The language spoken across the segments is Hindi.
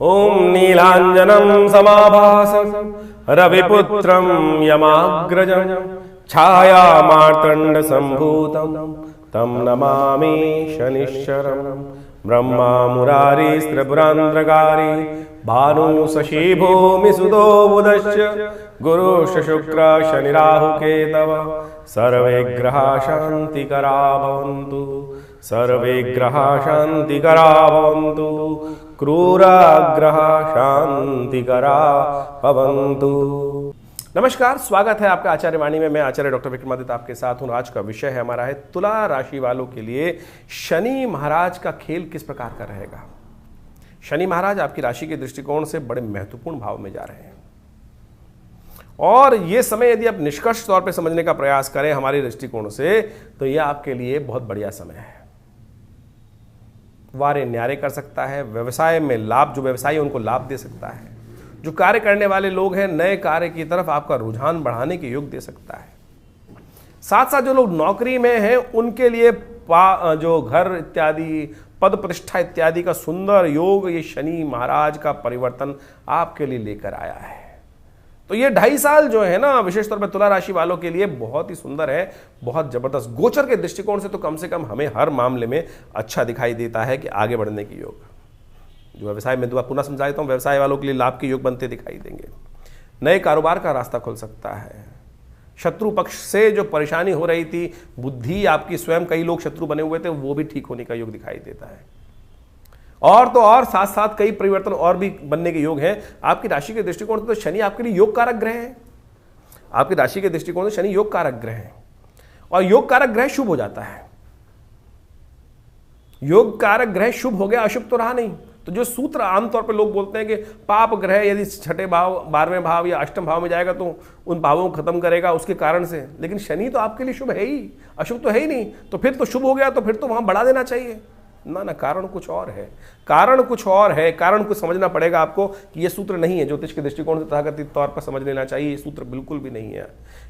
ओम नीलांजनं समाभासं रविपुत्रं यमाग्रजं छायामार्तण्ड संभूतं तं नमामि शनिश्चरम्। ब्रह्मा मुरारिस्त्रिपुरान्तकारी भानु शशि भूमि सुदो बुधश्च गुरुश्च शुक्र शनिराहु केतव सर्वे ग्रहा शान्तिकरा भवन्तु। सर्वे ग्रहा शान्तिकरा भवन्तु। क्रूराग्रहा शान्तिकरा भवन्तु। नमस्कार, स्वागत है आपका आचार्य वाणी में। मैं आचार्य डॉक्टर विक्रमादित्य आपके साथ हूँ। आज का विषय है हमारा है तुला राशि वालों के लिए शनि महाराज का खेल किस प्रकार का रहेगा। शनि महाराज आपकी राशि के दृष्टिकोण से बड़े महत्वपूर्ण भाव में जा रहे हैं और ये समय यदि आप निष्कर्ष तौर पे समझने का प्रयास करें हमारे दृष्टिकोण से तो यह आपके लिए बहुत बढ़िया समय है। वारे न्यारे कर सकता है, व्यवसाय में लाभ, जो व्यवसायी उनको लाभ दे सकता है, जो कार्य करने वाले लोग हैं नए कार्य की तरफ आपका रुझान बढ़ाने के योग दे सकता है। साथ साथ जो लोग नौकरी में हैं उनके लिए जो घर इत्यादि पद प्रतिष्ठा इत्यादि का सुंदर योग ये शनि महाराज का परिवर्तन आपके लिए लेकर आया है। तो ये 2.5 साल जो है ना विशेष तौर पर तुला राशि वालों के लिए बहुत ही सुंदर है, बहुत जबरदस्त। गोचर के दृष्टिकोण से तो कम से कम हमें हर मामले में अच्छा दिखाई देता है कि आगे बढ़ने की योग। जो व्यवसाय में दोबारा पुनः समझा देता हूं, व्यवसाय वालों के लिए लाभ के योग बनते दिखाई देंगे। नए कारोबार का रास्ता खुल सकता है। शत्रु पक्ष से जो परेशानी हो रही थी, बुद्धि आपकी स्वयं, कई लोग शत्रु बने हुए थे, वो भी ठीक होने का योग दिखाई देता है। और तो और साथ साथ कई परिवर्तन और भी बनने के योग हैं। आपकी राशि के दृष्टिकोण से तो शनि आपके लिए योग कारक ग्रह है। आपकी राशि के दृष्टिकोण से शनि योग कारक ग्रह है और योग कारक ग्रह शुभ हो जाता है। योग कारक ग्रह शुभ हो गया, अशुभ तो रहा नहीं। तो जो सूत्र आमतौर पर लोग बोलते हैं कि पाप ग्रह यदि छठे भाव, 12वें भाव या अष्टम भाव में जाएगा तो उन भावों को खत्म करेगा उसके कारण से, लेकिन शनि तो आपके लिए शुभ है ही, अशुभ तो है ही नहीं। तो फिर तो शुभ हो गया तो फिर तो वहां बढ़ा देना चाहिए ना। ना, कारण कुछ और है, कारण कुछ और है। कारण कुछ समझना पड़ेगा आपको कि यह सूत्र नहीं है। ज्योतिष के दृष्टिकोण से तथाकथित तौर पर समझ लेना चाहिए, ये सूत्र बिल्कुल भी नहीं है।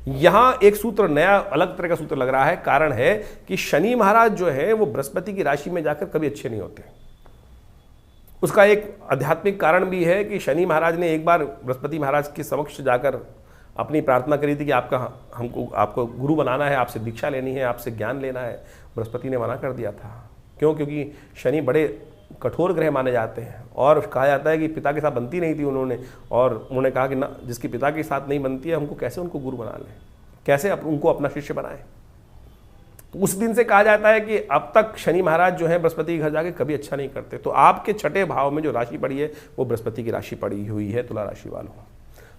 यहां एक सूत्र नया अलग तरह का सूत्र लग रहा है। कारण है कि शनि महाराज जो है वो बृहस्पति की राशि में जाकर कभी अच्छे नहीं होते। उसका एक आध्यात्मिक कारण भी है कि शनि महाराज ने एक बार बृहस्पति महाराज के समक्ष जाकर अपनी प्रार्थना करी थी कि आपको गुरु बनाना है, आपसे दीक्षा लेनी है, आपसे ज्ञान लेना है। बृहस्पति ने मना कर दिया था। क्यों? क्योंकि शनि बड़े कठोर ग्रह माने जाते हैं और कहा जाता है कि पिता के साथ बनती नहीं थी उन्होंने, और उन्होंने कहा कि ना, जिसकी पिता के साथ नहीं बनती है हमको कैसे उनको गुरु बना लें, कैसे उनको अपना शिष्य बनाएं। तो उस दिन से कहा जाता है कि अब तक शनि महाराज जो है बृहस्पति के घर जाके कभी अच्छा नहीं करते। तो आपके छठे भाव में जो राशि पड़ी है वो बृहस्पति की राशि पड़ी हुई है तुला राशि वालों।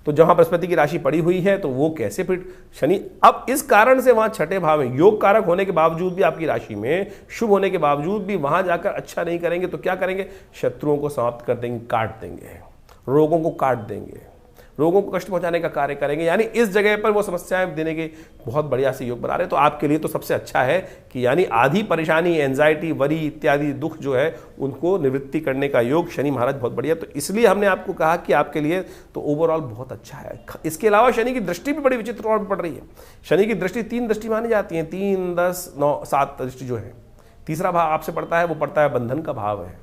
तो जहां बृहस्पति की राशि पड़ी हुई है तो वो कैसे फिर शनि, अब इस कारण से वहां छठे भाव में योग कारक होने के बावजूद भी आपकी राशि में शुभ होने के बावजूद भी वहां जाकर अच्छा नहीं करेंगे तो क्या करेंगे? शत्रुओं को समाप्त कर देंगे, काट देंगे, रोगों को काट देंगे, लोगों को कष्ट पहुंचाने का कार्य करेंगे। यानी इस जगह पर वो समस्याएं देने के बहुत बढ़िया से योग बना रहे। तो आपके लिए तो सबसे अच्छा है कि यानी आधी परेशानी, एंजाइटी, वरी इत्यादि दुख जो है उनको निवृत्ति करने का योग शनि महाराज बहुत बढ़िया। तो इसलिए हमने आपको कहा कि आपके लिए तो ओवरऑल बहुत अच्छा है। इसके अलावा शनि की दृष्टि भी बड़ी विचित्र और पड़ रही है। शनि की दृष्टि 3 दृष्टि मानी जाती है, 3, 10, 9, 7 दृष्टि जो है। तीसरा भाव आपसे पड़ता है, वो पड़ता है बंधन का भाव है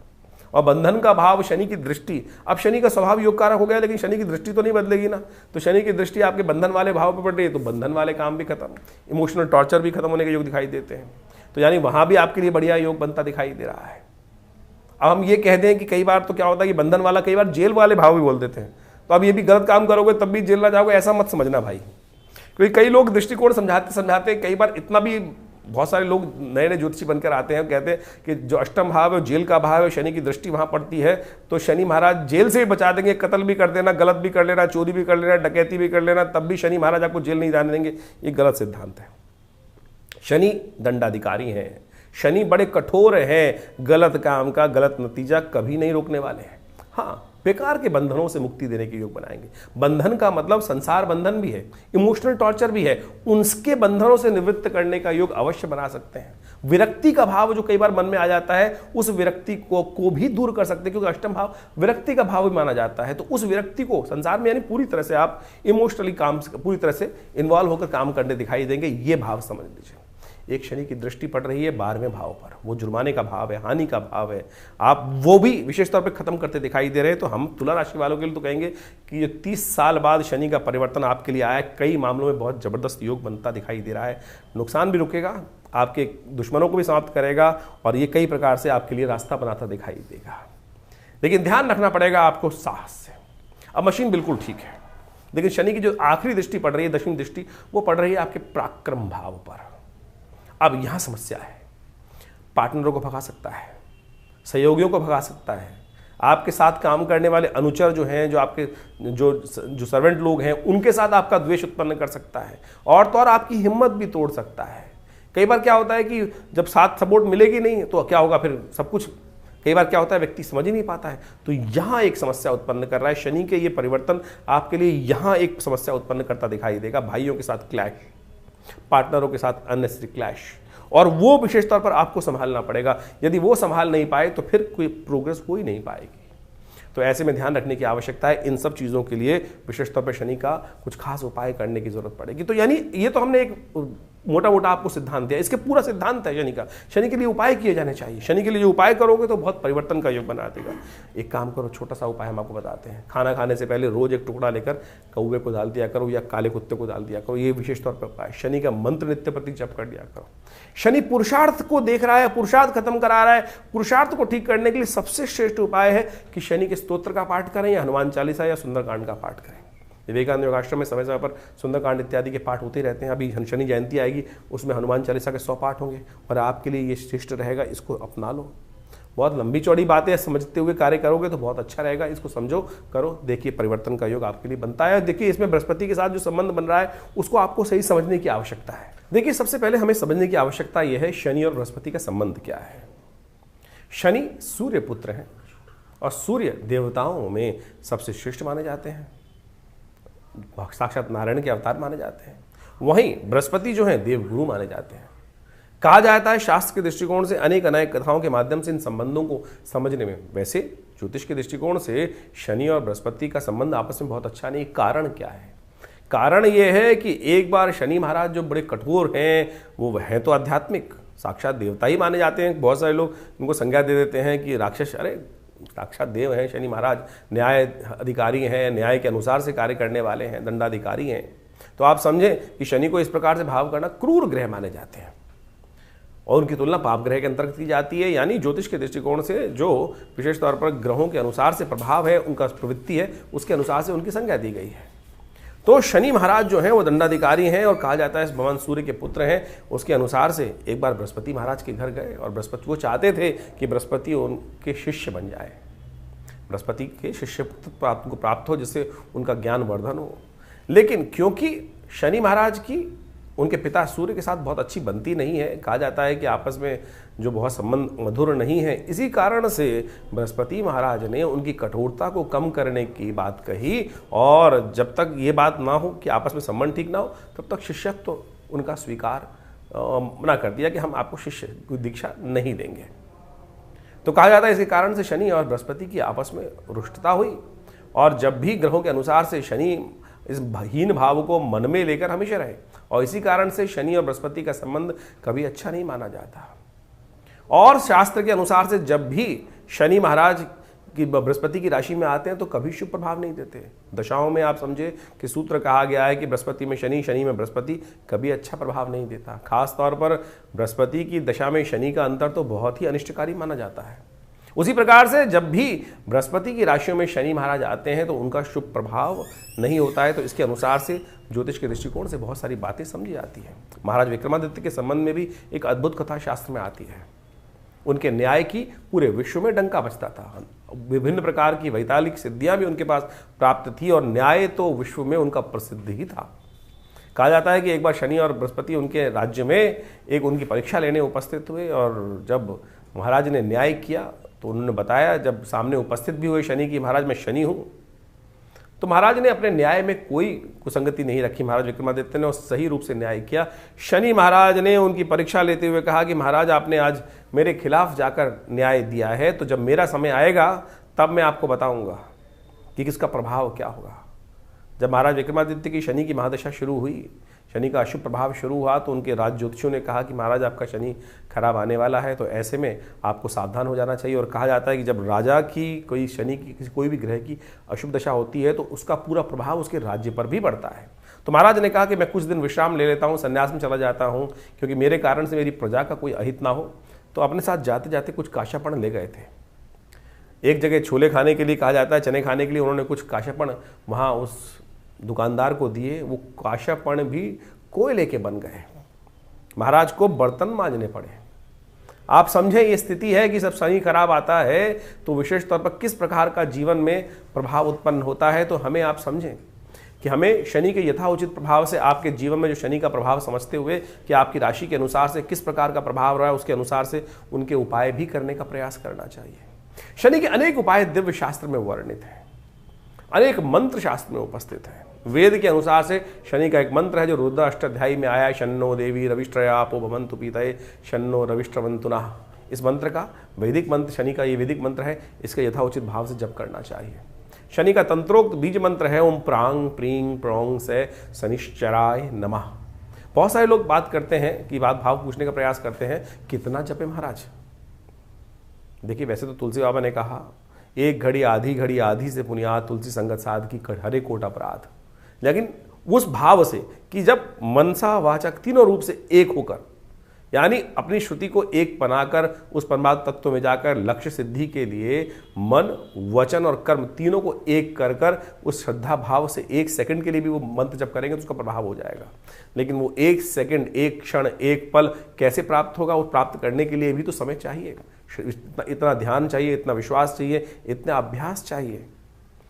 और बंधन का भाव शनि की दृष्टि। अब शनि का स्वभाव योग कारक हो गया लेकिन शनि की दृष्टि तो नहीं बदलेगी ना। तो शनि की दृष्टि आपके बंधन वाले भाव पर पड़ रही है तो बंधन वाले काम भी खत्म, इमोशनल टॉर्चर भी खत्म होने के योग दिखाई देते हैं। तो यानी वहां भी आपके लिए बढ़िया योग बनता दिखाई दे रहा है। अब हम ये कह दें कि कई बार तो क्या होता है कि बंधन वाला कई बार जेल वाले भाव भी बोल देते हैं। तो अब ये भी गलत काम करोगे तब भी जेल ना जाओगे, ऐसा मत समझना भाई। क्योंकि कई लोग दृष्टिकोण समझाते समझाते कई बार इतना भी, बहुत सारे लोग नए नए ज्योतिषी बनकर आते हैं, कहते हैं कि जो अष्टम भाव है, जेल का भाव है, शनि की दृष्टि वहां पड़ती है तो शनि महाराज जेल से भी बचा देंगे। कत्ल भी कर देना, गलत भी कर लेना, चोरी भी कर लेना, डकैती भी कर लेना, तब भी शनि महाराज आपको जेल नहीं जाने देंगे। ये गलत सिद्धांत है। शनि दंडाधिकारी हैं, शनि बड़े कठोर हैं, गलत काम का गलत नतीजा कभी नहीं रोकने वाले हैं। हाँ, बेकार के बंधनों से मुक्ति देने के योग बनाएंगे। बंधन का मतलब संसार बंधन भी है, इमोशनल टॉर्चर भी है, उनके बंधनों से निवृत्त करने का योग अवश्य बना सकते हैं। विरक्ति का भाव जो कई बार मन में आ जाता है उस विरक्ति को भी दूर कर सकते हैं, क्योंकि अष्टम भाव विरक्ति का भाव भी माना जाता है। तो उस विरक्ति को संसार में यानी पूरी तरह से आप इमोशनली काम पूरी तरह से इन्वॉल्व होकर काम करने दिखाई देंगे, ये भाव समझ लीजिए। एक शनि की दृष्टि पड़ रही है 12वें भाव पर, वो जुर्माने का भाव है, हानि का भाव है, आप वो भी विशेष तौर पे खत्म करते दिखाई दे रहे हैं। तो हम तुला राशि वालों के लिए तो कहेंगे कि ये 30 साल बाद शनि का परिवर्तन आपके लिए आया है, कई मामलों में बहुत जबरदस्त योग बनता दिखाई दे रहा है। नुकसान भी रुकेगा, आपके दुश्मनों को भी समाप्त करेगा और ये कई प्रकार से आपके लिए रास्ता बनाता दिखाई देगा। लेकिन ध्यान रखना पड़ेगा आपको साहस से। अब मशीन बिल्कुल ठीक है, लेकिन शनि की जो आखिरी दृष्टि पड़ रही है, दशमी दृष्टि, वो पड़ रही है आपके पराक्रम भाव पर। अब यहां समस्या है, पार्टनरों को भगा सकता है, सहयोगियों को भगा सकता है, आपके साथ काम करने वाले अनुचर जो हैं, जो आपके जो सर्वेंट लोग हैं, उनके साथ आपका द्वेष उत्पन्न कर सकता है, और तो और आपकी हिम्मत भी तोड़ सकता है। कई बार क्या होता है कि जब साथ सपोर्ट मिलेगी नहीं तो क्या होगा, फिर सब कुछ, कई बार क्या होता है व्यक्ति समझ ही नहीं पाता है। तो यहां एक समस्या उत्पन्न कर रहा है शनि के ये परिवर्तन, आपके लिए यहां एक समस्या उत्पन्न करता दिखाई देगा। भाइयों के साथ क्लैश, पार्टनरों के साथ अननेसेसरी क्लैश, और वो विशेष तौर पर आपको संभालना पड़ेगा। यदि वो संभाल नहीं पाए तो फिर कोई प्रोग्रेस हो ही नहीं पाएगी। तो ऐसे में ध्यान रखने की आवश्यकता है। इन सब चीज़ों के लिए विशेष तौर पर शनि का कुछ खास उपाय करने की जरूरत पड़ेगी। तो यानी ये तो हमने एक मोटा मोटा आपको सिद्धांत दिया, इसके पूरा सिद्धांत है शनि का। शनि के लिए उपाय किए जाने चाहिए। शनि के लिए जो उपाय करोगे तो बहुत परिवर्तन का योग बना देगा। एक काम करो, छोटा सा उपाय हम आपको बताते हैं। खाना खाने से पहले रोज एक टुकड़ा लेकर कौवे को डाल दिया करो या काले कुत्ते को डाल दिया करो। ये विशेष तौर पर उपाय। शनि का मंत्र नित्य प्रति जप कर दिया करो। शनि पुरुषार्थ को देख रहा है, पुरुषार्थ खत्म करा रहा है। पुरुषार्थ को ठीक करने के लिए सबसे श्रेष्ठ उपाय है कि शनि के स्तोत्र का पाठ करें या हनुमान चालीसा या सुंदरकांड का पाठ करें। विवेकानंद योगाश्रम में समय समय पर सुंदरकांड इत्यादि के पाठ होते रहते हैं। अभी शनि जयंती आएगी, उसमें हनुमान चालीसा के 100 पाठ होंगे और आपके लिए ये श्रेष्ठ रहेगा। इसको अपना लो। बहुत लंबी चौड़ी बातें समझते हुए कार्य करोगे तो बहुत अच्छा रहेगा। इसको समझो, करो, देखिए परिवर्तन का योग आपके लिए बनता है। देखिए इसमें बृहस्पति के साथ जो संबंध बन रहा है उसको आपको सही समझने की आवश्यकता है। देखिए सबसे पहले हमें समझने की आवश्यकता यह है शनि और बृहस्पति का संबंध क्या है। शनि सूर्य पुत्र हैं और सूर्य देवताओं में सबसे श्रेष्ठ माने जाते हैं, साक्षात नारायण के अवतार माने जाते हैं। वहीं बृहस्पति जो हैं देवगुरु माने जाते हैं। कहा जाता है शास्त्र के दृष्टिकोण से अनेक अनेक कथाओं के माध्यम से इन संबंधों को समझने में, वैसे ज्योतिष के दृष्टिकोण से शनि और बृहस्पति का संबंध आपस में बहुत अच्छा नहीं। कारण क्या है? कारण यह है कि एक बार शनि महाराज जो बड़े कठोर हैं, वो हैं तो आध्यात्मिक, साक्षात देवता ही माने जाते हैं। बहुत सारे लोग उनको संज्ञा दे देते हैं कि राक्षस, अरे साक्षात देव हैं शनि महाराज, न्याय अधिकारी हैं, न्याय के अनुसार से कार्य करने वाले हैं, दंडाधिकारी हैं। तो आप समझें कि शनि को इस प्रकार से भाव करना क्रूर ग्रह माने जाते हैं और उनकी तुलना पाप ग्रह के अंतर्गत की जाती है। यानी ज्योतिष के दृष्टिकोण से जो विशेष तौर पर ग्रहों के अनुसार से प्रभाव है, उनका प्रवृत्ति है, उसके अनुसार से उनकी संज्ञा दी गई है। तो शनि महाराज जो हैं वो दंडाधिकारी हैं और कहा जाता है भगवान सूर्य के पुत्र हैं। उसके अनुसार से एक बार बृहस्पति महाराज के घर गए और बृहस्पति वो चाहते थे कि बृहस्पति उनके शिष्य बन जाए, बृहस्पति के शिष्य को प्राप्त हो, जिससे उनका ज्ञान वर्धन हो। लेकिन क्योंकि शनि महाराज की उनके पिता सूर्य के साथ बहुत अच्छी बनती नहीं है, कहा जाता है कि आपस में जो बहुत संबंध मधुर नहीं है, इसी कारण से बृहस्पति महाराज ने उनकी कठोरता को कम करने की बात कही और जब तक ये बात ना हो कि आपस में संबंध ठीक ना हो तब तक शिष्यत्व तो उनका स्वीकार मना कर दिया कि हम आपको शिष्य की दीक्षा नहीं देंगे। तो कहा जाता है इसके कारण से शनि और बृहस्पति की आपस में रुष्टता हुई और जब भी ग्रहों के अनुसार से शनि इस हीन भाव को मन में लेकर हमेशा रहे और इसी कारण से शनि और बृहस्पति का संबंध कभी अच्छा नहीं माना जाता। और शास्त्र के अनुसार से जब भी शनि महाराज की बृहस्पति की राशि में आते हैं तो कभी शुभ प्रभाव नहीं देते। दशाओं में आप समझे कि सूत्र कहा गया है कि बृहस्पति में शनि, शनि में बृहस्पति कभी अच्छा प्रभाव नहीं देता। खास तौर पर बृहस्पति की दशा में शनि का अंतर तो बहुत ही अनिष्टकारी माना जाता है। उसी प्रकार से जब भी बृहस्पति की राशियों में शनि महाराज आते हैं तो उनका शुभ प्रभाव नहीं होता है। तो इसके अनुसार से ज्योतिष के दृष्टिकोण से बहुत सारी बातें समझी जाती हैं। महाराज विक्रमादित्य के संबंध में भी एक अद्भुत कथा शास्त्र में आती है। उनके न्याय की पूरे विश्व में डंका बजता था। विभिन्न प्रकार की वैतालिक सिद्धियां भी उनके पास प्राप्त थी और न्याय तो विश्व में उनका प्रसिद्ध ही था। कहा जाता है कि एक बार शनि और बृहस्पति उनके राज्य में एक उनकी परीक्षा लेने उपस्थित हुए और जब महाराज ने न्याय किया तो उन्होंने बताया, जब सामने उपस्थित भी हुए शनि की, महाराज मैं शनि हूँ, तो महाराज ने अपने न्याय में कोई कुसंगति नहीं रखी। महाराज विक्रमादित्य ने सही रूप से न्याय किया। शनि महाराज ने उनकी परीक्षा लेते हुए कहा कि महाराज आपने आज मेरे खिलाफ जाकर न्याय दिया है, तो जब मेरा समय आएगा तब मैं आपको बताऊंगा कि किसका प्रभाव क्या होगा। जब महाराज विक्रमादित्य की शनि की महादशा शुरू हुई, शनि का अशुभ प्रभाव शुरू हुआ, तो उनके राज ज्योतिषियों ने कहा कि महाराज आपका शनि खराब आने वाला है, तो ऐसे में आपको सावधान हो जाना चाहिए। और कहा जाता है कि जब राजा की कोई शनि की कोई भी ग्रह की अशुभ दशा होती है तो उसका पूरा प्रभाव उसके राज्य पर भी पड़ता है। तो महाराज ने कहा कि मैं कुछ दिन विश्राम ले लेता हूँ, संन्यास में चला जाता हूँ, क्योंकि मेरे कारण से मेरी प्रजा का कोई अहित ना हो। तो अपने साथ जाते जाते कुछ काशापण ले गए थे। एक जगह छोले खाने के लिए, कहा जाता है चने खाने के लिए, उन्होंने कुछ काशापण वहाँ उस दुकानदार को दिए। वो काशापण भी कोयले के बन गए, महाराज को बर्तन मांजने पड़े। आप समझें, ये स्थिति है कि जब शनि खराब आता है तो विशेष तौर पर किस प्रकार का जीवन में प्रभाव उत्पन्न होता है। तो हमें आप समझें कि हमें शनि के यथाउचित प्रभाव से आपके जीवन में जो शनि का प्रभाव समझते हुए कि आपकी राशि के अनुसार से किस प्रकार का प्रभाव रहा है, उसके अनुसार से उनके उपाय भी करने का प्रयास करना चाहिए। शनि के अनेक उपाय दिव्य शास्त्र में वर्णित हैं, अनेक मंत्र शास्त्र में उपस्थित हैं। वेद के अनुसार से शनि का एक मंत्र है जो रुद्र अष्टाध्यायी में आया है, शन्नो देवी रविष्ट्रयापो भवन्तु पीतये शन्नो रविष्ट्रवन्तुनः। इस मंत्र का वैदिक मंत्र, शनि का ये वैदिक मंत्र है, इसका यथाउचित भाव से जप करना चाहिए। शनि का तंत्रोक्त बीज मंत्र है ओम प्रांग प्रींग प्रोंग से शनिश्चराय नमः। बहुत सारे लोग बात करते हैं कि बात भाव पूछने का प्रयास करते हैं, कितना जपे महाराज। देखिए, वैसे तो तुलसी बाबा ने कहा एक घड़ी आधी से पुनियाद तुलसी संगत साध की हरे कोट अपराध। लेकिन उस भाव से कि जब मनसा वाचक तीनों रूप से एक होकर, यानी अपनी श्रुति को एक बनाकर उस परमात्म तत्व में जाकर लक्ष्य सिद्धि के लिए मन वचन और कर्म तीनों को एक कर कर उस श्रद्धा भाव से एक सेकंड के लिए भी वो मंत्र जप करेंगे तो उसका प्रभाव हो जाएगा। लेकिन वो एक सेकंड, एक क्षण, एक पल कैसे प्राप्त होगा, वो प्राप्त करने के लिए भी तो समय चाहिए, इतना ध्यान चाहिए, इतना विश्वास चाहिए, इतना अभ्यास चाहिए।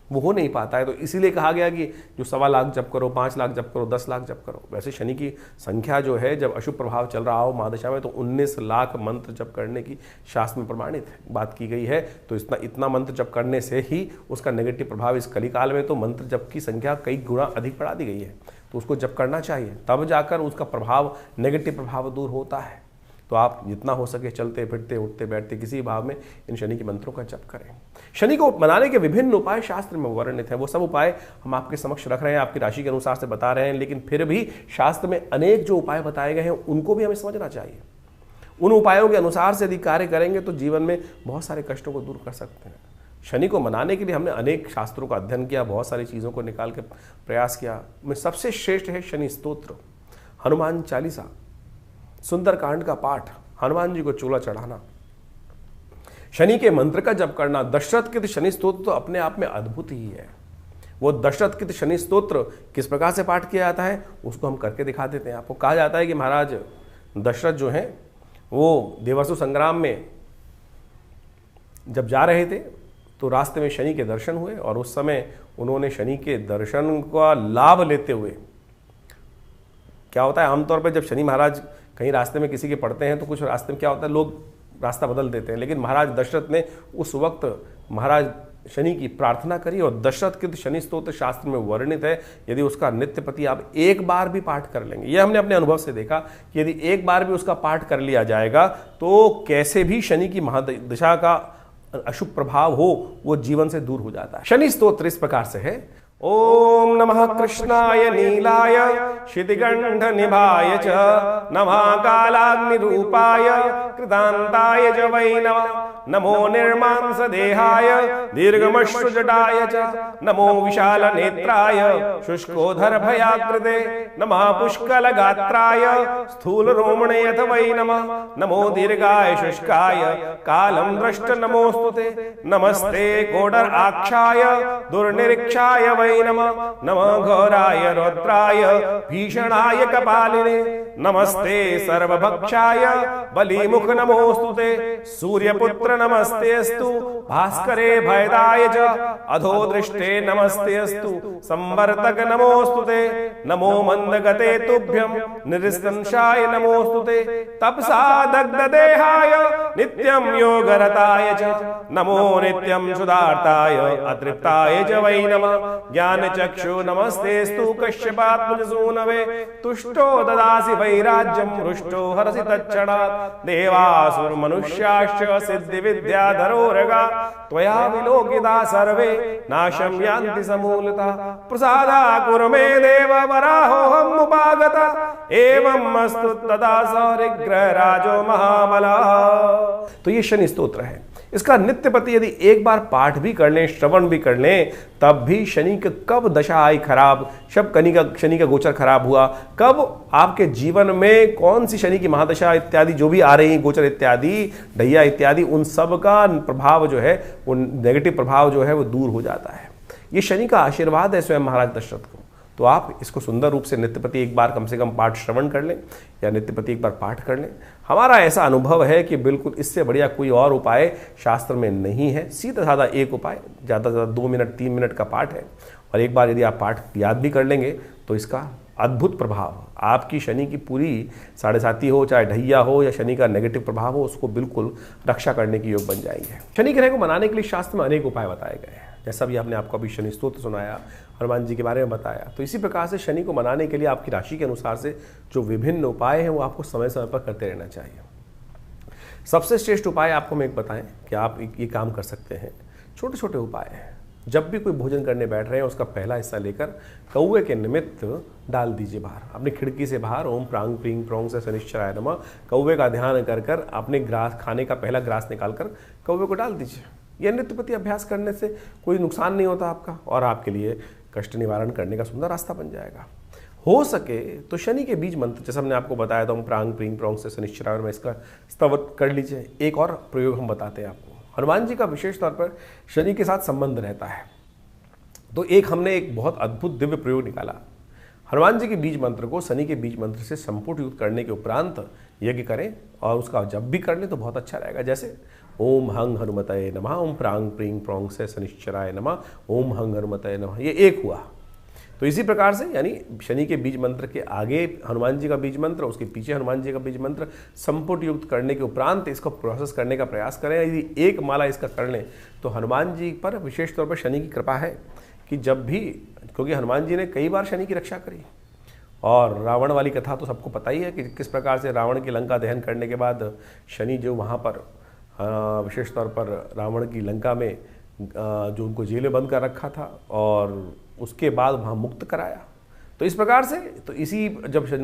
वो हो नहीं पाता है। तो इसीलिए कहा गया कि जो 1.25 लाख जप करो, 5 लाख जप करो, 10 लाख जप करो। वैसे शनि की संख्या जो है, जब अशुभ प्रभाव चल रहा हो महादशा में, तो 19 लाख मंत्र जप करने की शास्त्र में प्रमाणित बात की गई है। तो इतना मंत्र जप करने से ही उसका नेगेटिव प्रभाव, इस कलिकाल में तो मंत्र जप की संख्या कई गुना अधिक बढ़ा दी गई है, तो उसको जप करना चाहिए, तब जाकर उसका प्रभाव, नेगेटिव प्रभाव दूर होता है। तो आप जितना हो सके चलते फिरते उठते बैठते किसी भाव में इन शनि के मंत्रों का जप करें। शनि को मनाने के विभिन्न उपाय शास्त्र में वर्णित हैं। वो सब उपाय हम आपके समक्ष रख रहे हैं, आपकी राशि के अनुसार से बता रहे हैं। लेकिन फिर भी शास्त्र में अनेक जो उपाय बताए गए हैं उनको भी हमें समझना चाहिए। उन उपायों के अनुसार से यदि कार्य करेंगे तो जीवन में बहुत सारे कष्टों को दूर कर सकते हैं। शनि को मनाने के लिए हमने अनेक शास्त्रों का अध्ययन किया, बहुत सारी चीज़ों को निकाल के प्रयास किया। में सबसे श्रेष्ठ है शनि स्तोत्र, हनुमान चालीसा, सुंदरकांड का पाठ, हनुमान जी को चूल्हा चढ़ाना, शनि के मंत्र का जप करना। दशरथ कृत शनि स्तोत्र तो अपने आप में अद्भुत ही है। वो दशरथ कृत शनि स्तोत्र किस प्रकार से पाठ किया जाता है उसको हम करके दिखा देते हैं आपको। कहा जाता है कि महाराज दशरथ जो हैं वो देवासुर संग्राम में जब जा रहे थे तो रास्ते में शनि के दर्शन हुए, और उस समय उन्होंने शनि के दर्शन का लाभ लेते हुए, क्या होता है आमतौर पर जब शनि महाराज कहीं रास्ते में किसी के पड़ते हैं तो कुछ रास्ते में क्या होता है, लोग रास्ता बदल देते हैं। लेकिन महाराज दशरथ ने उस वक्त महाराज शनि की प्रार्थना करी, और दशरथ कृत शनि स्तोत्र शास्त्र में वर्णित है। यदि उसका नित्य प्रति आप एक बार भी पाठ कर लेंगे, यह हमने अपने अनुभव से देखा कि यदि एक बार भी उसका पाठ कर लिया जाएगा तो कैसे भी शनि की महादशा का अशुभ प्रभाव हो वो जीवन से दूर हो जाता है। शनि स्तोत्र इस प्रकार से है, ओम नमः कृष्णाय नीलाय शितिगंध निभाय च नमः कालाग्निरूपाय कृतांताय च वै नमः नमो निर्मांस देहाय दीर्घमश्रुजटाय च नमो विशाल नेत्राय शुष्कोधर भयाकृते नमः पुष्कल गात्राय स्थूल रोमणे अथ वै नमः नमो दीर्घाय शुष्काय कालं दृष्ट नमोस्तुते नमस्ते कोडर आक्षाय दुर्निरीक्षाय वै नमः नमः घोराय रौद्राय भीषणाय कपालिने नमस्ते सर्वभक्षाय बलिमुख नमोस्तुते सूर्यपुत्र नमस्तेस्तु भास्करे भयदाय च अधोदृष्टे नमस्तेस्तु संवर्तक नमोस्तुते नमो मंदगते तुभ्यं निरस्तंशाय नमोस्तुते तपसा दग्ध देहाय नित्यं योगरताय च नमो नित्यं सुदार्ताय अतृप्ताय च वै नमः ज्ञान चक्षु नमस्तेस्तु कश्यपात्मज सूनवे तुष्टो ददासि वै वै राज्यम रुष्टो हरसि तच्क्षणात् देवासुर मनुष्याश्च सिद्धि विद्याधरोरगा त्वया विलोकिता सर्वे नाशं यान्ति समूलतः प्रसादा कुरु मे देव वराहोऽहम् उपागता एवं अस्तु तदा सौरिग्रह राजो महाबला। तो ये शनि स्तोत्र है। इसका नित्यपति यदि एक बार पाठ भी कर लें, श्रवण भी कर लें, तब भी शनि की कब दशा आई खराब, शनि का गोचर खराब हुआ, कब आपके जीवन में कौन सी शनि की महादशा इत्यादि जो भी आ रही है, गोचर इत्यादि, ढैया इत्यादि, उन सब का प्रभाव जो है, वो नेगेटिव प्रभाव जो है वो दूर हो जाता है। ये शनि का आशीर्वाद है स्वयं महाराज दशरथ को। तो आप इसको सुंदर रूप से नित्यपति एक बार कम से कम पाठ श्रवण कर लें या नित्यपति एक बार पाठ कर लें। हमारा ऐसा अनुभव है कि बिल्कुल इससे बढ़िया कोई और उपाय शास्त्र में नहीं है। सीधा साधा एक उपाय, ज़्यादा से ज़्यादा 2 मिनट 3 मिनट का पाठ है, और एक बार यदि आप पाठ याद भी कर लेंगे तो इसका अद्भुत प्रभाव आपकी शनि की पूरी 7.5 हो, चाहे ढैया हो या शनि का नेगेटिव प्रभाव हो, उसको बिल्कुल रक्षा करने के योग बन जाएंगे। शनि ग्रह को मनाने के लिए शास्त्र में अनेक उपाय बताए गए हैं। जैसा भी आपने आपको अभी शनि स्तोत्र सुनाया, हनुमान जी के बारे में बताया, तो इसी प्रकार से शनि को मनाने के लिए आपकी राशि के अनुसार से जो विभिन्न उपाय हैं वो आपको समय समय पर करते रहना चाहिए। सबसे श्रेष्ठ उपाय आपको मैं एक बताएं कि आप ये काम कर सकते हैं। छोटे छोटे उपाय हैं। जब भी कोई भोजन करने बैठ रहे हैं उसका पहला हिस्सा लेकर कौवे के निमित्त डाल दीजिए बाहर, अपनी खिड़की से बाहर। ओम प्रांग प्रींग प्रोंग से शनिश्चराय नमः कौवे का ध्यान कर कर अपने ग्रास, खाने का पहला ग्रास निकालकर कौवे को डाल दीजिए। यह नित्यपति अभ्यास करने से कोई नुकसान नहीं होता आपका, और आपके लिए कष्ट निवारण करने का सुंदर रास्ता बन जाएगा। हो सके तो शनि के बीज मंत्र, जैसे हमने आपको बताया था, ओम प्रांग प्रींग प्रोंग से शनिश्चराय नमः, इसका स्तवन कर लीजिए। एक और प्रयोग हम बताते हैं आपको। हनुमान जी का विशेष तौर पर शनि के साथ संबंध रहता है, तो हमने एक बहुत अद्भुत दिव्य प्रयोग निकाला। हनुमान जी के बीज मंत्र को शनि के बीज मंत्र से संपुट युक्त करने के उपरांत यज्ञ करें, और उसका जब भी कर लें तो बहुत अच्छा रहेगा। जैसे ओम हंग हनुमतये नमः, ओम प्रांग प्रींग प्रोंग से शनिश्चराय नमः, ओम हंग हनुमतये नमः, ये एक हुआ। तो इसी प्रकार से यानी शनि के बीज मंत्र के आगे हनुमान जी का बीज मंत्र, उसके पीछे हनुमान जी का बीज मंत्र संपुट युक्त करने के उपरांत इसको प्रोसेस करने का प्रयास करें। यदि एक माला इसका कर लें तो हनुमान जी पर विशेष तौर पर शनि की कृपा है कि जब भी, क्योंकि हनुमान जी ने कई बार शनि की रक्षा करी, और रावण वाली कथा तो सबको पता ही है कि किस प्रकार से रावण की लंका दहन करने के बाद शनि जो वहाँ पर विशेष तौर पर रावण की लंका में जो उनको जेल में बंद कर रखा था और उसके बाद वहाँ मुक्त कराया। तो इस प्रकार से तो इसी जब शनि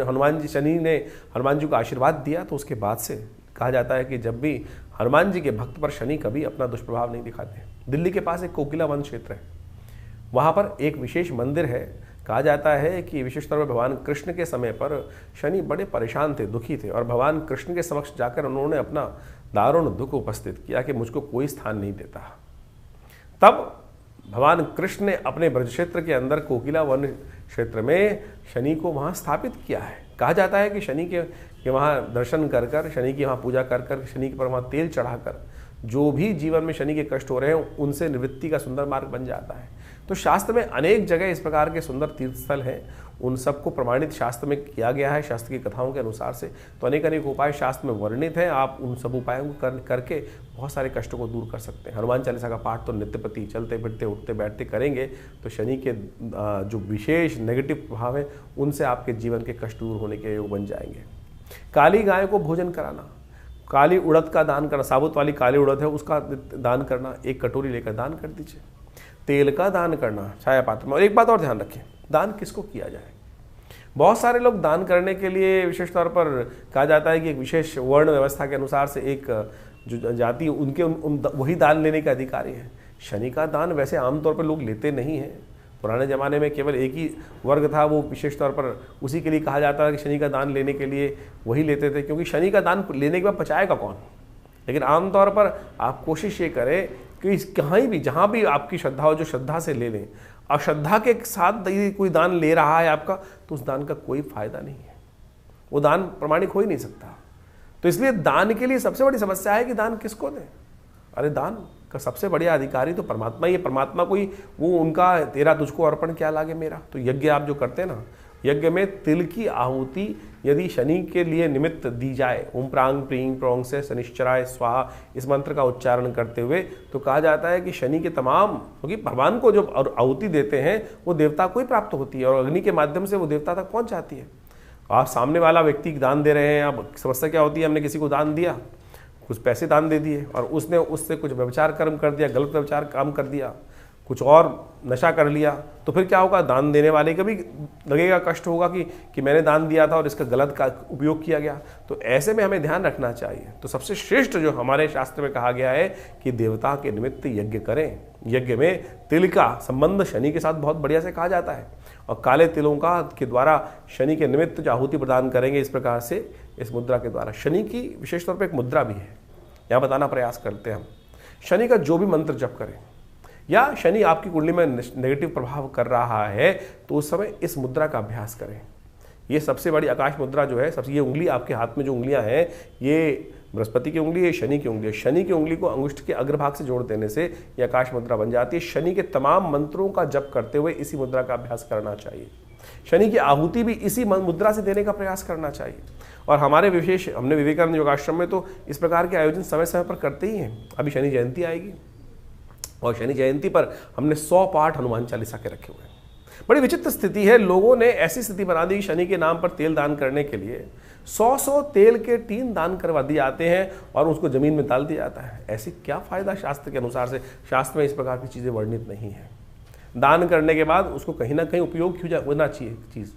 ने हनुमान जी को आशीर्वाद दिया, तो उसके बाद से कहा जाता है कि जब भी हनुमान जी के भक्त पर शनि कभी अपना दुष्प्रभाव नहीं दिखाते। दिल्ली के पास एक कोकिला वन क्षेत्र है, वहाँ पर एक विशेष मंदिर है। कहा जाता है कि विशेष तौर पर भगवान कृष्ण के समय पर शनि बड़े परेशान थे, दुखी थे, और भगवान कृष्ण के समक्ष जाकर उन्होंने अपना दारुण दुख उपस्थित किया कि मुझको कोई स्थान नहीं देता। तब भगवान कृष्ण ने अपने ब्रज क्षेत्र के अंदर कोकिला वन क्षेत्र में शनि को वहाँ स्थापित किया है। कहा जाता है कि शनि के वहाँ दर्शन कर कर, शनि की वहाँ पूजा कर कर, शनि के पर वहाँ तेल चढ़ाकर जो भी जीवन में शनि के कष्ट हो रहे हैं उनसे निवृत्ति का सुंदर मार्ग बन जाता है। तो शास्त्र में अनेक जगह इस प्रकार के सुंदर तीर्थस्थल हैं, उन सबको प्रमाणित शास्त्र में किया गया है, शास्त्र की कथाओं के अनुसार से। तो अनेक अनेक उपाय शास्त्र में वर्णित हैं। आप उन सब उपायों को करके बहुत सारे कष्टों को दूर कर सकते हैं। हनुमान चालीसा का पाठ तो नित्यपति चलते फिरते उठते बैठते करेंगे तो शनि के जो विशेष नेगेटिव प्रभाव हैं उनसे आपके जीवन के कष्ट दूर होने के योग बन जाएंगे। काली गाय को भोजन कराना, काली उड़द का दान करना, साबुत वाली काली उड़द है उसका दान करना, 1 कटोरी लेकर दान कर दीजिए। तेल का दान करना छाया पात्र में। और एक बात और ध्यान रखें, दान किसको किया जाए। बहुत सारे लोग दान करने के लिए विशेष तौर पर कहा जाता है कि एक विशेष वर्ण व्यवस्था के अनुसार से एक जो जाति उनके वही दान लेने के अधिकारी हैं। शनि का दान वैसे आमतौर पर लोग लेते नहीं हैं। पुराने ज़माने में केवल एक ही वर्ग था, वो विशेष तौर पर उसी के लिए कहा जाता है कि शनि का दान लेने के लिए वही लेते थे, क्योंकि शनि का दान लेने के बाद पचाएगा कौन। लेकिन आमतौर पर आप कोशिश ये करें कि कहीं भी जहाँ भी आपकी श्रद्धा हो, जो श्रद्धा से ले लें। अश्रद्धा के साथ यदि कोई दान ले रहा है आपका, तो उस दान का कोई फायदा नहीं है, वो दान प्रमाणिक हो ही नहीं सकता। तो इसलिए दान के लिए सबसे बड़ी समस्या है कि दान किसको दें। अरे दान का सबसे बढ़िया अधिकारी तो परमात्मा ही है। परमात्मा को ही वो उनका तेरा तुझको अर्पण क्या लागे मेरा। तो यज्ञ आप जो करते हैं ना, यज्ञ में तिल की आहुति यदि शनि के लिए निमित्त दी जाए, ओम प्रांग प्रींग प्रोंग से शनिश्चराय स्वाहा इस मंत्र का उच्चारण करते हुए, तो कहा जाता है कि शनि के तमाम, क्योंकि भगवान को जो आहुति देते हैं वो देवता को ही प्राप्त होती है और अग्नि के माध्यम से वो देवता तक पहुंच जाती है। आप सामने वाला व्यक्ति दान दे रहे हैं, अब समस्या क्या होती है, हमने किसी को दान दिया, कुछ पैसे दान दे दिए और उसने उससे कुछ व्यभिचार कर्म कर दिया, गलत व्यभिचार काम कर दिया, कुछ और नशा कर लिया, तो फिर क्या होगा, दान देने वाले का भी लगेगा, कष्ट होगा कि मैंने दान दिया था और इसका गलत का उपयोग किया गया। तो ऐसे में हमें ध्यान रखना चाहिए। तो सबसे श्रेष्ठ जो हमारे शास्त्र में कहा गया है कि देवता के निमित्त यज्ञ करें। यज्ञ में तिल का संबंध शनि के साथ बहुत बढ़िया से कहा जाता है और काले तिलों का के द्वारा शनि के निमित्त जो आहुति प्रदान करेंगे, इस प्रकार से इस मुद्रा के द्वारा। शनि की विशेष तौर पर एक मुद्रा भी है, यहाँ बताना प्रयास करते हैं हम। शनि का जो भी मंत्र जप करें या शनि आपकी कुंडली में नेगेटिव प्रभाव कर रहा है तो उस समय इस मुद्रा का अभ्यास करें। ये सबसे बड़ी आकाश मुद्रा जो है, सबसे ये उंगली आपके हाथ में जो उंगलियां हैं, ये बृहस्पति की उंगली है, शनि की उंगली है। शनि की उंगली को अंगुष्ठ के अग्रभाग से जोड़ देने से ये आकाश मुद्रा बन जाती है। शनि के तमाम मंत्रों का जप करते हुए इसी मुद्रा का अभ्यास करना चाहिए। शनि की आहुति भी इसी मुद्रा से देने का प्रयास करना चाहिए। और हमारे हमने विवेकानंद योगाश्रम में तो इस प्रकार के आयोजन समय समय पर करते ही हैं। अभी शनि जयंती आएगी और शनि जयंती पर हमने 100 पाठ हनुमान चालीसा के रखे हुए हैं। बड़ी विचित्र स्थिति है, लोगों ने ऐसी स्थिति बना दी कि शनि के नाम पर तेल दान करने के लिए 100 तेल के टीन दान करवा दिए जाते हैं और उसको जमीन में डाल दिया जाता है। ऐसी क्या फायदा शास्त्र के अनुसार से? शास्त्र में इस प्रकार की चीज़ें वर्णित नहीं है। दान करने के बाद उसको कहीं ना कहीं उपयोग क्यों होना चाहिए चीज़।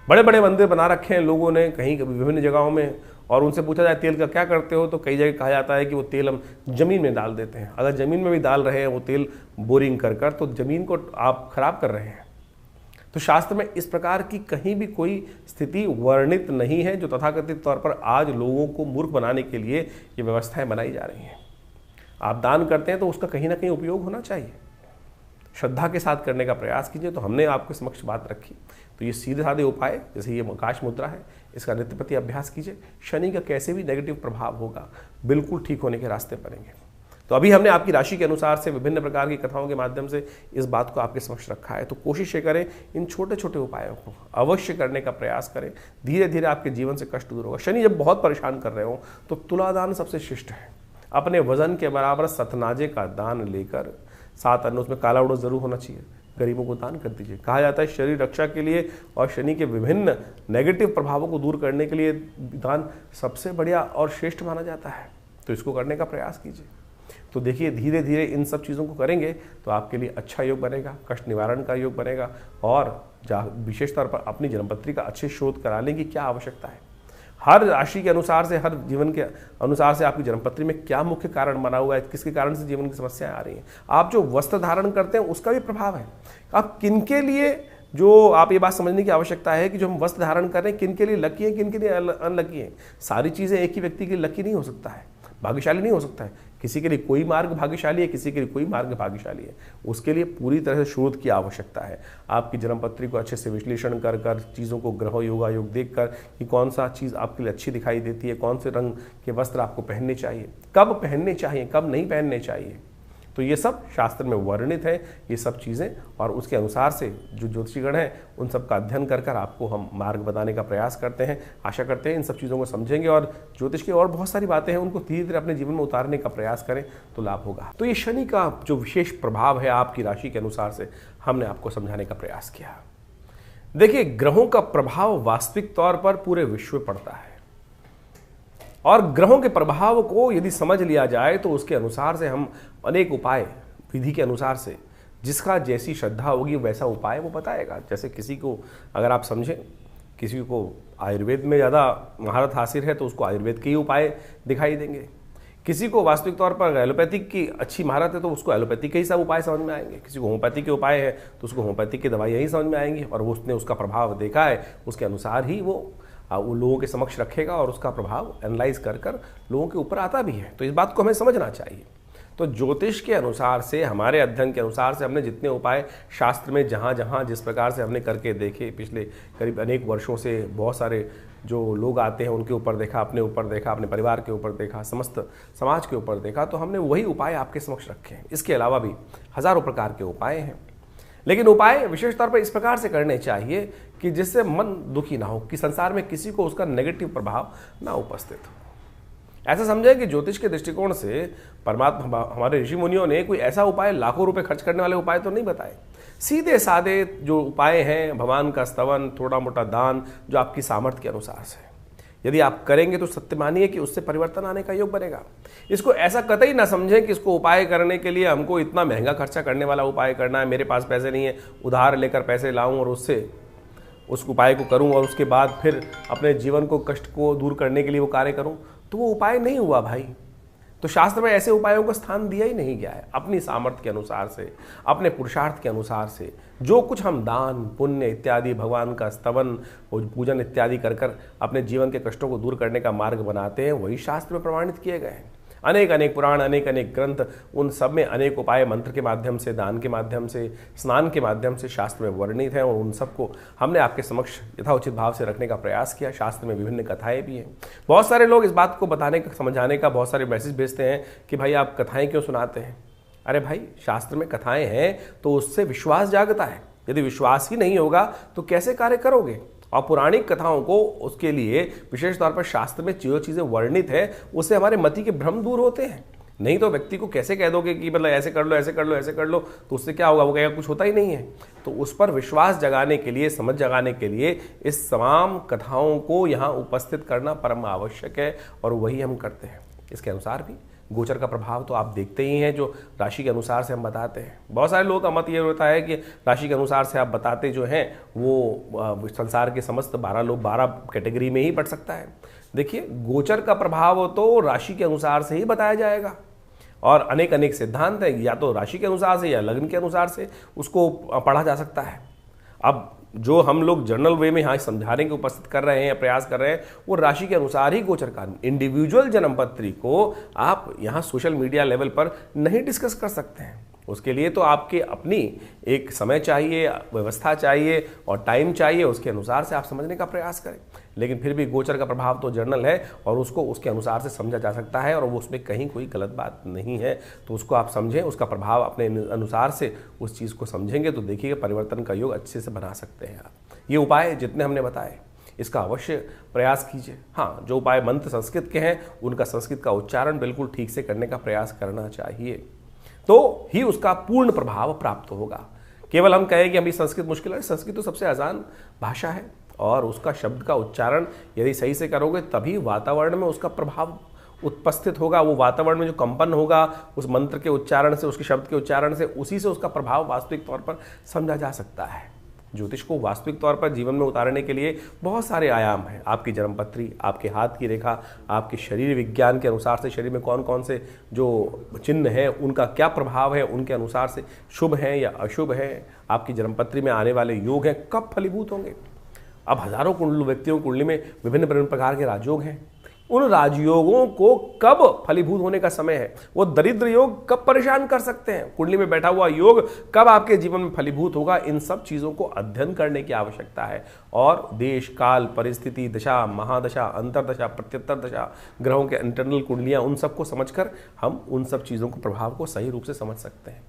बड़े बड़े मंदिर बना रखे हैं लोगों ने कहीं विभिन्न जगहों में, और उनसे पूछा जाए तेल का क्या करते हो तो कई जगह कहा जाता है कि वो तेल हम जमीन में डाल देते हैं। अगर जमीन में भी डाल रहे हैं वो तेल बोरिंग कर तो जमीन को आप खराब कर रहे हैं। तो शास्त्र में इस प्रकार की कहीं भी कोई स्थिति वर्णित नहीं है, जो तथाकथित तौर पर आज लोगों को मूर्ख बनाने के लिए ये व्यवस्थाएं बनाई जा रही हैं। आप दान करते हैं तो उसका कहीं ना कहीं उपयोग होना चाहिए, श्रद्धा के साथ करने का प्रयास कीजिए। तो हमने आपके समक्ष बात रखी। तो ये सीधे साधे उपाय, जैसे ये आकाश मुद्रा है, इसका नित्य प्रति अभ्यास कीजिए। शनि का कैसे भी नेगेटिव प्रभाव होगा, बिल्कुल ठीक होने के रास्ते बनेंगे। तो अभी हमने आपकी राशि के अनुसार से विभिन्न प्रकार की कथाओं के माध्यम से इस बात को आपके समक्ष रखा है। तो कोशिश ये करें, इन छोटे छोटे उपायों को अवश्य करने का प्रयास करें। धीरे धीरे आपके जीवन से कष्ट दूर होगा। शनि जब बहुत परेशान कर रहे हो तो तुलादान सबसे शिष्ट है। अपने वजन के बराबर सतनाजे का दान लेकर, साथ अन्न उसमें काला उड़द जरूर होना चाहिए, गरीबों को दान कर दीजिए। कहा जाता है शरीर रक्षा के लिए और शनि के विभिन्न नेगेटिव प्रभावों को दूर करने के लिए दान सबसे बढ़िया और श्रेष्ठ माना जाता है। तो इसको करने का प्रयास कीजिए। तो देखिए, धीरे धीरे इन सब चीज़ों को करेंगे तो आपके लिए अच्छा योग बनेगा, कष्ट निवारण का योग बनेगा। और विशेष तौर पर अपनी जन्मपत्री का अच्छे शोध करा लें कि क्या आवश्यकता है। हर राशि के अनुसार से, हर जीवन के अनुसार से आपकी जन्मपत्री में क्या मुख्य कारण बना हुआ है, किसके कारण से जीवन की समस्याएं आ रही हैं। आप जो वस्त्र धारण करते हैं उसका भी प्रभाव है। आप किनके लिए, जो आप ये बात समझने की आवश्यकता है कि जो हम वस्त्र धारण कर रहे हैं किनके लिए लकी है, किनके लिए अनलकी है। सारी चीज़ें एक ही व्यक्ति के लिए लकी नहीं हो सकता है, भाग्यशाली नहीं हो सकता है। किसी के लिए कोई मार्ग भाग्यशाली है, किसी के लिए कोई मार्ग भाग्यशाली है। उसके लिए पूरी तरह से शोध की आवश्यकता है। आपकी जन्मपत्री को अच्छे से विश्लेषण कर कर, चीज़ों को ग्रह योगा योग देख कर कि कौन सा चीज़ आपके लिए अच्छी दिखाई देती है, कौन से रंग के वस्त्र आपको पहनने चाहिए, कब पहनने चाहिए, कब नहीं पहनने चाहिए। तो ये सब शास्त्र में वर्णित है, ये सब चीज़ें। और उसके अनुसार से जो ज्योतिषीगण हैं उन सब का अध्ययन कर कर आपको हम मार्ग बताने का प्रयास करते हैं। आशा करते हैं इन सब चीज़ों को समझेंगे और ज्योतिष की और बहुत सारी बातें हैं उनको धीरे धीरे अपने जीवन में उतारने का प्रयास करें तो लाभ होगा। तो ये शनि का जो विशेष प्रभाव है आपकी राशि के अनुसार से हमने आपको समझाने का प्रयास किया। देखिए, ग्रहों का प्रभाव वास्तविक तौर पर पूरे विश्व में पड़ता है और ग्रहों के प्रभाव को यदि समझ लिया जाए तो उसके अनुसार से हम अनेक उपाय विधि के अनुसार से, जिसका जैसी श्रद्धा होगी वैसा उपाय वो बताएगा। जैसे किसी को अगर आप समझें, किसी को आयुर्वेद में ज़्यादा महारत हासिल है तो उसको आयुर्वेद के ही उपाय दिखाई देंगे। किसी को वास्तविक तौर पर एलोपैथिक की अच्छी महारत है तो उसको एलोपैथिक के ही सब उपाय समझ में आएंगे। किसी को होम्योपैथिक के उपाय है तो उसको होम्योपैथिक की दवाइयाँ ही समझ में आएंगी और वो उसने उसका प्रभाव देखा है, उसके अनुसार ही वो लोगों के समक्ष रखेगा और उसका प्रभाव एनालाइज कर कर लोगों के ऊपर आता भी है। तो इस बात को हमें समझना चाहिए। तो ज्योतिष के अनुसार से, हमारे अध्ययन के अनुसार से हमने जितने उपाय शास्त्र में जहाँ जहाँ जिस प्रकार से हमने करके देखे, पिछले करीब अनेक वर्षों से बहुत सारे जो लोग आते हैं उनके ऊपर देखा, अपने ऊपर देखा, अपने परिवार के ऊपर देखा, समस्त समाज के ऊपर देखा, तो हमने वही उपाय आपके समक्ष रखे हैं। इसके अलावा भी हज़ारों प्रकार के उपाय हैं, लेकिन उपाय विशेष तौर पर इस प्रकार से करने चाहिए कि जिससे मन दुखी ना हो, कि संसार में किसी को उसका नेगेटिव प्रभाव ना उपस्थित हो। ऐसा समझें कि ज्योतिष के दृष्टिकोण से परमात्मा, हमारे ऋषि मुनियों ने कोई ऐसा उपाय, लाखों रुपए खर्च करने वाले उपाय तो नहीं बताए। सीधे साधे जो उपाय हैं, भगवान का स्तवन, थोड़ा मोटा दान, जो आपकी सामर्थ्य के अनुसार से यदि आप करेंगे तो सत्य मानिए कि उससे परिवर्तन आने का योग बनेगा। इसको ऐसा कतई ना समझें कि इसको उपाय करने के लिए हमको इतना महंगा खर्चा करने वाला उपाय करना है, मेरे पास पैसे नहीं है, उधार लेकर पैसे लाऊं और उससे उस उपाय को करूं और उसके बाद फिर अपने जीवन को, कष्ट को दूर करने के लिए वो कार्य करूं, तो वो उपाय नहीं हुआ भाई। तो शास्त्र में ऐसे उपायों को स्थान दिया ही नहीं गया है। अपनी सामर्थ्य के अनुसार से, अपने पुरुषार्थ के अनुसार से जो कुछ हम दान, पुण्य इत्यादि, भगवान का स्तवन और पूजन इत्यादि कर कर अपने जीवन के कष्टों को दूर करने का मार्ग बनाते हैं, वही शास्त्र में प्रमाणित किए गए हैं। अनेक अनेक पुराण, अनेक अनेक ग्रंथ, उन सब में अनेक उपाय मंत्र के माध्यम से, दान के माध्यम से, स्नान के माध्यम से शास्त्र में वर्णित हैं और उन सबको हमने आपके समक्ष यथाउचित भाव से रखने का प्रयास किया। शास्त्र में विभिन्न कथाएं भी हैं। बहुत सारे लोग इस बात को बताने का, समझाने का बहुत सारे मैसेज भेजते हैं कि भाई आप कथाएं क्यों सुनाते हैं। अरे भाई, शास्त्र में कथाएं हैं तो उससे विश्वास जागता है। यदि विश्वास ही नहीं होगा तो कैसे कार्य करोगे। और पौराणिक कथाओं को, उसके लिए विशेष तौर पर शास्त्र में जो चीज़ें वर्णित है उससे हमारे मति के भ्रम दूर होते हैं। नहीं तो व्यक्ति को कैसे कह दोगे कि मतलब ऐसे कर लो, ऐसे कर लो, ऐसे कर लो, तो उससे क्या होगा, वो कहेगा कुछ होता ही नहीं है। तो उस पर विश्वास जगाने के लिए, समझ जगाने के लिए इस तमाम कथाओं को यहाँ उपस्थित करना परम आवश्यक है और वही हम करते हैं। इसके अनुसार भी गोचर का प्रभाव तो आप देखते ही हैं, जो राशि के अनुसार से हम बताते हैं। बहुत सारे लोगों का मत ये होता है कि राशि के अनुसार से आप बताते जो हैं वो संसार के समस्त 12 लोग 12 कैटेगरी में ही पढ़ सकता है। देखिए, गोचर का प्रभाव तो राशि के अनुसार से ही बताया जाएगा और अनेक अनेक सिद्धांत हैं, या तो राशि के अनुसार से या लग्न के अनुसार से उसको पढ़ा जा सकता है। अब जो हम लोग जनरल वे में यहाँ समझाने के उपस्थित कर रहे हैं या प्रयास कर रहे हैं, वो राशि के अनुसार ही गोचर का, इंडिविजुअल जन्मपत्री को आप यहाँ सोशल मीडिया लेवल पर नहीं डिस्कस कर सकते हैं। उसके लिए तो आपके अपनी एक समय चाहिए, व्यवस्था चाहिए और टाइम चाहिए, उसके अनुसार से आप समझने का प्रयास करें। लेकिन फिर भी गोचर का प्रभाव तो जर्नल है और उसको उसके अनुसार से समझा जा सकता है और वो उसमें कहीं कोई गलत बात नहीं है। तो उसको आप समझें, उसका प्रभाव अपने अनुसार से उस चीज़ को समझेंगे तो देखिएगा परिवर्तन का योग अच्छे से बना सकते हैं आप। ये उपाय जितने हमने बताए इसका अवश्य प्रयास कीजिए। हाँ, जो उपाय मंत्र संस्कृत के हैं उनका संस्कृत का उच्चारण बिल्कुल ठीक से करने का प्रयास करना चाहिए, तो ही उसका पूर्ण प्रभाव प्राप्त होगा। केवल हम कहें कि अभी संस्कृत मुश्किल है, संस्कृत तो सबसे आसान भाषा है और उसका शब्द का उच्चारण यदि सही से करोगे तभी वातावरण में उसका प्रभाव उपस्थित होगा। वो वातावरण में जो कंपन होगा उस मंत्र के उच्चारण से, उसके शब्द के उच्चारण से, उसी से उसका प्रभाव वास्तविक तौर पर समझा जा सकता है। ज्योतिष को वास्तविक तौर पर जीवन में उतारने के लिए बहुत सारे आयाम हैं। आपकी जन्मपत्री, आपके हाथ की रेखा, आपके शरीर विज्ञान के अनुसार से शरीर में कौन कौन से जो चिन्ह हैं उनका क्या प्रभाव है, उनके अनुसार से शुभ हैं या अशुभ हैं, आपकी जन्मपत्री में आने वाले योग हैं कब फलीभूत होंगे। अब हजारों व्यक्तियों की कुंडली में विभिन्न विभिन्न प्रकार के राजयोग हैं, उन राजयोगों को कब फलीभूत होने का समय है, वो दरिद्र योग कब परेशान कर सकते हैं, कुंडली में बैठा हुआ योग कब आपके जीवन में फलीभूत होगा, इन सब चीज़ों को अध्ययन करने की आवश्यकता है। और देश काल परिस्थिति, दशा महादशा, अंतरदशा, प्रत्युत्तर दशा, ग्रहों के इंटरनल कुंडलियाँ, उन सबको समझकर हम उन सब चीज़ों को, प्रभाव को सही रूप से समझ सकते हैं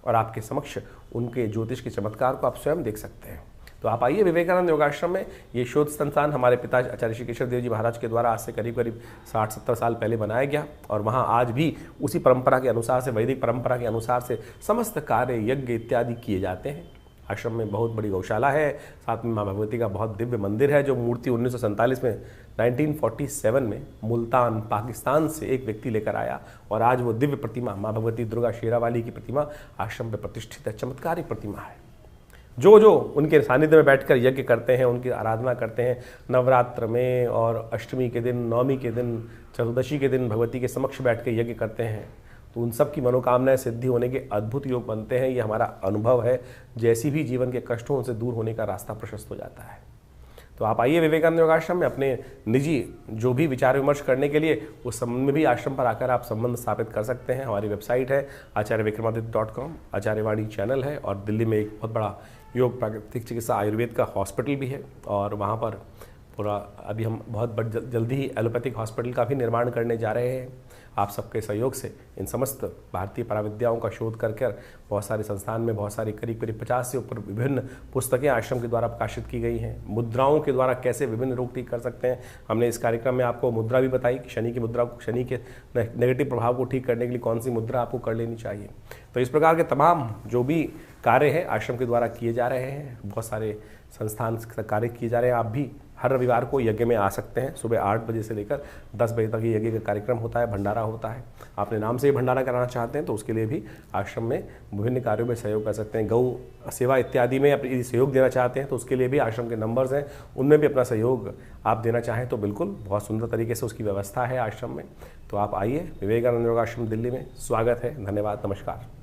और आपके समक्ष उनके ज्योतिष के चमत्कार को आप स्वयं देख सकते हैं। तो आप आइए विवेकानंद योगाश्रम में। ये शोध संस्थान हमारे पिता आचार्य श्री केशव देव जी महाराज के द्वारा आज से करीब करीब 60-70 साल पहले बनाया गया और वहाँ आज भी उसी परंपरा के अनुसार से, वैदिक परंपरा के अनुसार से समस्त कार्य यज्ञ इत्यादि किए जाते हैं। आश्रम में बहुत बड़ी गौशाला है, साथ में माँ भगवती का बहुत दिव्य मंदिर है, जो मूर्ति 1947 में 1947 में मुल्तान पाकिस्तान से एक व्यक्ति लेकर आया और आज वो दिव्य प्रतिमा माँ भगवती दुर्गा शेरावाली की प्रतिमा आश्रम में प्रतिष्ठित है। चमत्कारी प्रतिमा है। जो जो उनके सानिध्य में बैठकर यज्ञ करते हैं, उनकी आराधना करते हैं, नवरात्र में और अष्टमी के दिन, नवमी के दिन, चतुर्दशी के दिन भगवती के समक्ष बैठ कर यज्ञ करते हैं, तो उन सब की मनोकामनाएं सिद्धि होने के अद्भुत योग बनते हैं। ये हमारा अनुभव है। जैसी भी जीवन के कष्ट हो उनसे दूर होने का रास्ता प्रशस्त हो जाता है। तो आप आइए विवेकानंद योगाश्रम में अपने निजी जो भी विचार विमर्श करने के लिए उस संबंध में भी आश्रम पर आकर आप संबंध स्थापित कर सकते हैं। हमारी वेबसाइट है acharyvikramaditya.com, आचार्यवाणी चैनल है और दिल्ली में एक बहुत बड़ा योग प्राकृतिक चिकित्सा आयुर्वेद का हॉस्पिटल भी है और वहाँ पर पूरा अभी हम बहुत जल्दी ही एलोपैथिक हॉस्पिटल का भी निर्माण करने जा रहे हैं। आप सबके सहयोग से इन समस्त भारतीय पराविद्याओं का शोध करके बहुत सारे संस्थान में बहुत सारी करीब करीब 50 से ऊपर विभिन्न पुस्तकें आश्रम के द्वारा प्रकाशित की गई हैं। मुद्राओं के द्वारा कैसे विभिन्न रोग ठीक कर सकते हैं, हमने इस कार्यक्रम में आपको मुद्रा भी बताई कि शनि की मुद्रा, शनि के नेगेटिव प्रभाव को ठीक करने के लिए कौन सी मुद्रा आपको कर लेनी चाहिए। तो इस प्रकार के तमाम जो भी कार्य है आश्रम के द्वारा किए जा रहे हैं, बहुत सारे संस्थान कार्य किए जा रहे हैं। आप भी हर रविवार को यज्ञ में आ सकते हैं। सुबह 8 बजे से लेकर 10 बजे तक ये यज्ञ का कार्यक्रम होता है, भंडारा होता है। आपने नाम से ही भंडारा कराना चाहते हैं तो उसके लिए भी आश्रम में विभिन्न कार्यों में सहयोग कर सकते हैं। गौ सेवा इत्यादि में अपनी सहयोग देना चाहते हैं तो उसके लिए भी आश्रम के नंबर्स हैं, उनमें भी अपना सहयोग आप देना चाहें तो बिल्कुल बहुत सुंदर तरीके से उसकी व्यवस्था है आश्रम में। तो आप आइए, विवेकानंद योगाश्रम दिल्ली में स्वागत है। धन्यवाद, नमस्कार।